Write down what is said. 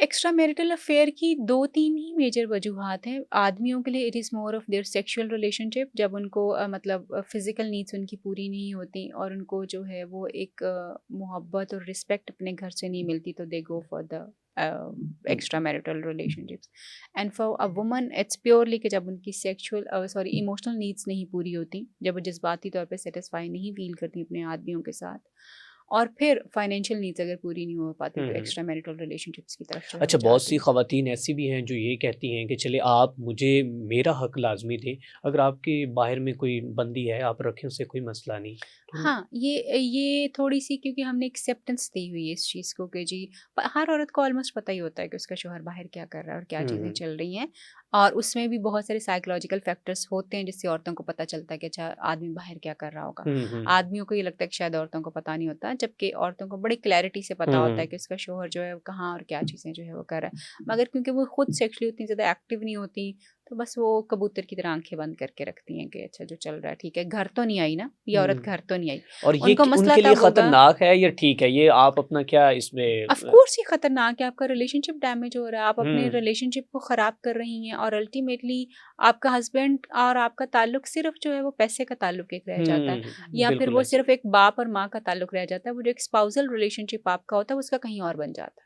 Extra marital affair की 2-3 ही major वजूहात हैं। आदमियों के लिए it is more of their sexual relationship, जब उनको मतलब फ़िज़िकल नीड्स उनकी पूरी नहीं होती और उनको जो है वो एक मोहब्बत और रिस्पेक्ट अपने घर से नहीं मिलती, तो they go for the extra marital relationships. And for a woman it's purely कि जब उनकी इमोशनल नीड्स नहीं पूरी होती, जब वो जज़्बाती तौर पे सैटिस्फाई नहीं फ़ील करती अपने आदमियों के साथ, और फिर फाइनेंशियल नीड्स अगर पूरी नहीं हो पाती, हुँ, तो हुँ। एक्स्ट्रा मैरिटल रिलेशनशिप्स की तरफ जो है वो अच्छा, बहुत जाती सी हैं। ख़वातीन ऐसी भी हैं जो ये कहती हैं कि चलिए आप मुझे मेरा हक़ लाज़मी दें, अगर आपके बाहर में कोई बंदी है, आप रखें उससे कोई मसला नहीं। तो हाँ, ये थोड़ी-सी, क्योंकि हमने एक्सेप्टेंस दी हुई है इस चीज़ को कि जी हर औरत को ऑलमोस्ट पता ही होता है कि उसका शौहर बाहर क्या कर रहा है और क्या हुँ, चीज़ें हुँ। चल रही हैं। और उसमें भी बहुत सारे साइकोलॉजिकल फैक्टर्स होते हैं जिससे औरतों को पता चलता है कि अच्छा आदमी बाहर क्या कर रहा होगा। हुँ, हुँ। आदमियों को ये लगता है कि शायद औरतों को पता नहीं होता, जबकि औरतों को बड़ी क्लैरिटी से पता हुँ, होता है हुँ। कि उसका शौहर जो है वो कहाँ और क्या चीज़ें जो है वो कर रहा है। मगर क्योंकि वो खुद सेक्सुअली उतनी ज़्यादा एक्टिव नहीं होती, तो बस वो कबूतर की तरह आँखें बंद करके रखती हैं कि अच्छा जो चल रहा है ठीक है, घर तो नहीं आई ना, ये औरत हुँ। घर तो नहीं आई। और ये उनको क मसला उनके लिए तब होगा। ख़तरनाक है या ठीक है? ये आप अपना क्या इसमें ऑफ कोर्स ये खतरनाक है, आपका रिलेशनशिप डैमेज हो रहा है, आप अपने हुँ, रिलेशनशिप को ख़राब कर रही हैं, और अल्टीमेटली आपका हस्बैंड और आपका ताल्लुक सिर्फ़ जो है वो पैसे का ताल्लुक एक रह जाता है, हुँ, या फिर बिल्कुल वो ऐसे सिर्फ़ एक बाप और माँ का ताल्लुक रह जाता है। वो जो एक स्पाउसल रिलेशनशिप आपका होता है, वो उसका कहीं और बन जाता है।